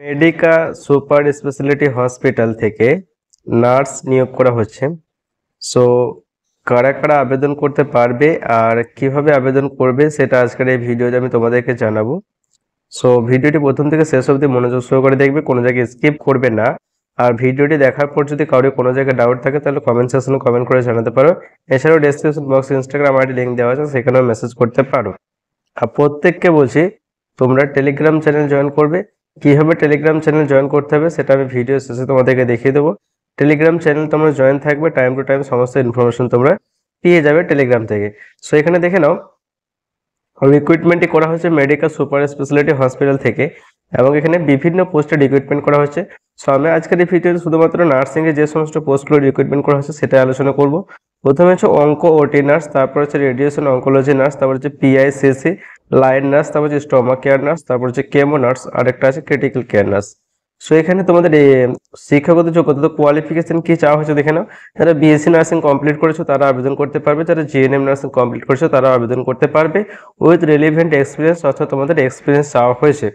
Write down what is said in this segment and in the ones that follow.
Medica super speciality hospital থেকে nurse নিয়োগ করা হচ্ছে। সো কারা কারা আবেদন করতে পারবে আর কিভাবে আবেদন করবে সেটা আজকের এই ভিডিওতে আমি তোমাদেরকে জানাবো। সো ভিডিওটি প্রথম থেকে শেষ অবধি মনোযোগ সহকারে দেখবে, কোনো জায়গায় স্কিপ করবে না। আর ভিডিওটি দেখার পর যদি কারো কোনো জায়গায় ডাউট থাকে তাহলে কমেন্ট সেকশনে কমেন্ট করে জানাতে পারো। এছাড়াও ডেসক্রিপশন বক্সে ইনস্টাগ্রাম আইডি লিঙ্ক দেওয়া আছে, সেখানেও মেসেজ করতে পারো। আর প্রত্যেককে বলছি তোমরা টেলিগ্রাম চ্যানেল জয়েন করবে। কিভাবে টেলিগ্রাম চ্যানেল জয়েন করতে হবে সেটা আমি ভিডিও শেষে তোমাদেরকে দেখিয়ে দেবো। টেলিগ্রাম চ্যানেল তোমরা জয়েন থাকবে, টাইম টু টাইম সমস্ত ইনফরমেশন তোমরা পেয়ে যাবে টেলিগ্রাম থেকে। সো এখানে দেখে নাও, রিক্রুটমেন্টটি করা হচ্ছে মেডিকেল সুপার স্পেশালিটি হসপিটাল থেকে এবং এখানে বিভিন্ন পোস্টে রিক্রুটমেন্ট করা হচ্ছে। সো আমি আজকের এই ভিডিওতে শুধুমাত্র নার্সিংয়ে যে সমস্ত পোস্টগুলো রিক্রুটমেন্ট করা হচ্ছে সেটা আলোচনা করব। প্রথমে হচ্ছে অঙ্ক ওটি নার্স, তারপর হচ্ছে রেডিয়েশন অঙ্কোলজি নার্স, তারপর হচ্ছে পিআইসিসি লাইন নার্স, তারপর হচ্ছে স্টোমা কেয়ার নার্স, তারপর হচ্ছে কেমো নার্স, আর একটা আছে ক্রিটিক্যাল কেয়ার নার্স। সো এখানে তোমাদের শিক্ষাগত যোগ্যতা কোয়ালিফিকেশন কি চাওয়া হচ্ছে দেখে নাও। যারা বিএসসি নার্সিং কমপ্লিট করেছো তারা আবেদন করতে পারবে, যারা জিএনএম নার্সিং কমপ্লিট করেছো তারা আবেদন করতে পারবে উইথ রিলিভেন্ট এক্সপিরিয়েন্স, অর্থাৎ তোমাদের এক্সপিরিয়েন্স চাওয়া হয়েছে।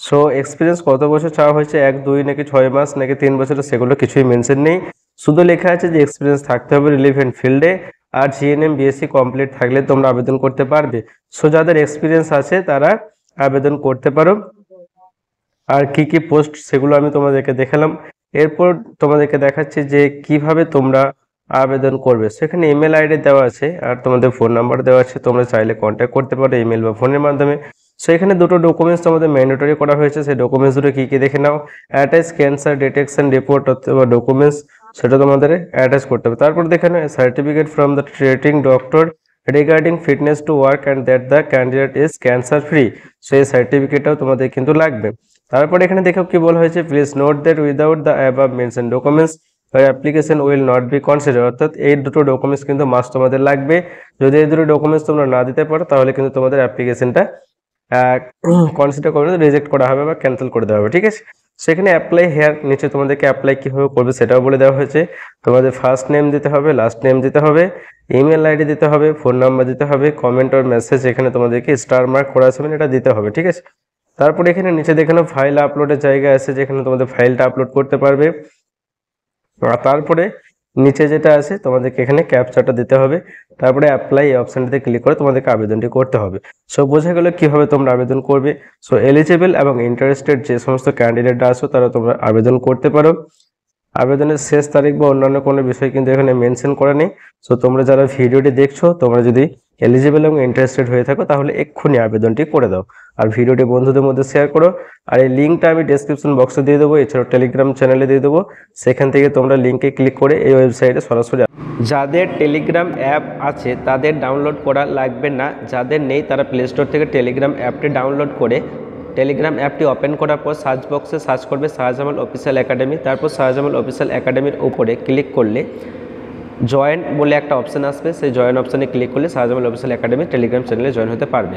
সো এক্সপিরিয়েন্স কত বছর চাওয়া হয়েছে, 1, 2 নাকি 6 মাস নাকি 3 বছর, সেগুলো কিছুই মেনশন নেই। শুধু লেখা আছে যে এক্সপিরিয়েন্স থাকতে হবে রিলিভেন্ট ফিল্ডে, আর জিএনএম বিএসসি কমপ্লিট থাকলে তোমরা আবেদন করতে পারবে। সো যাদের এক্সপিরিয়েন্স আছে তারা আবেদন করতে পারো। আর কি কি পোস্ট সেগুলো আমি তোমাদেরকে দেখালাম। এরপর তোমাদেরকে দেখাচ্ছি যে কিভাবে তোমরা আবেদন করবে। সেখানে ইমেল আইডি দেওয়া আছে আর তোমাদের ফোন নাম্বার দেওয়া আছে, তোমরা চাইলে কন্ট্যাক্ট করতে পারো ইমেল বা ফোনের মাধ্যমে। সো এখানে দুটো ডকুমেন্টস তোমাদের ম্যান্ডেটরি করা হয়েছে, সেই ডকুমেন্টস দুটো কি কি দেখে নাও। অ্যাটাচ ক্যান্সার ডিটেকশন রিপোর্ট অথবা ডকুমেন্টস, সেটা তোমাদের অ্যাটাচ করতে হবে। তারপর দেখে নাও certificate from the treating doctor regarding fitness to work and that the candidate is cancer free. সেই সার্টিফিকেটটাও তোমাদের কিন্তু লাগবে। তারপর এখানে দেখো কি বলা হয়েছে, please note that without the above mention documents application will not be consider. অর্থাৎ এই দুটো ডকুমেন্টস কিন্তু মাস্ট তোমাদের লাগবে। যদি এই দুটো ডকুমেন্টস তোমরা না দিতে পারো তাহলে কিন্তু তোমাদের অ্যাপ্লিকেশনটা কনসিডার করে রিজেক্ট করা হবে বা ক্যান্সেল করে দেওয়া হবে, ঠিক আছে। সেখানে অ্যাপ্লাই হেয়ার নিচে তোমাদেরকে অ্যাপ্লাই কীভাবে করবে সেটাও বলে দেওয়া হয়েছে। তোমাদের ফার্স্ট নেম দিতে হবে, লাস্ট নেম দিতে হবে, ইমেল আইডি দিতে হবে, ফোন নাম্বার দিতে হবে, কমেন্ট আর মেসেজ এখানে তোমাদেরকে স্টার মার্ক করা আছে এটা দিতে হবে, ঠিক আছে। তারপরে এখানে নিচে দেখেন ফাইল আপলোডের জায়গা আছে, যেখানে তোমাদের ফাইলটা আপলোড করতে পারবে। আর তারপরে নিচে যেটা আছে তোমাদেরকে এখানে ক্যাপচাটা দিতে হবে। তারপরে অ্যাপ্লাই এই অপশনটিতে ক্লিক করে তোমাদেরকে আবেদনটি করতে হবে। সো বোঝা গেল কিভাবে তোমরা আবেদন করবে। সো এলিজিবল এবং ইন্টারেস্টেড যে সমস্ত ক্যান্ডিডেটরা আছো তারা তোমরা আবেদন করতে পারো। আবেদনের শেষ তারিখ বা অন্যান্য কোনো বিষয় কিন্তু এখানে মেনশন করা নেই। সো তোমরা যারা ভিডিওটি দেখছো তোমরা যদি এলিজিবল এবং ইন্টারেস্টেড হয়ে থাকো তাহলে এক্ষুনি আবেদনটি করে দাও আর ভিডিওটি বন্ধুদের মধ্যে শেয়ার করো। আর এই লিঙ্কটা আমি ডেসক্রিপশন বক্সে দিয়ে দেবো, এছাড়াও টেলিগ্রাম চ্যানেলে দিয়ে দেবো। সেখান থেকে তোমরা লিঙ্কে ক্লিক করে এই ওয়েবসাইটে সরাসরি। যাদের টেলিগ্রাম অ্যাপ আছে তাদের ডাউনলোড করা লাগবে না, যাদের নেই তারা প্লে স্টোর থেকে টেলিগ্রাম অ্যাপটি ডাউনলোড করে টেলিগ্রাম অ্যাপটি ওপেন করার পর সার্চ বক্সে সার্চ করবে শাহজামাল অফিসিয়াল একাডেমি। তারপর শাহজামাল অফিসিয়াল একাডেমির উপরে ক্লিক করলে জয়েন বলে একটা অপশান আসবে, সেই জয়েন অপশানে ক্লিক করলে শাহজামাল অফিসিয়াল একাডেমি টেলিগ্রাম চ্যানেলে জয়েন হতে পারবে।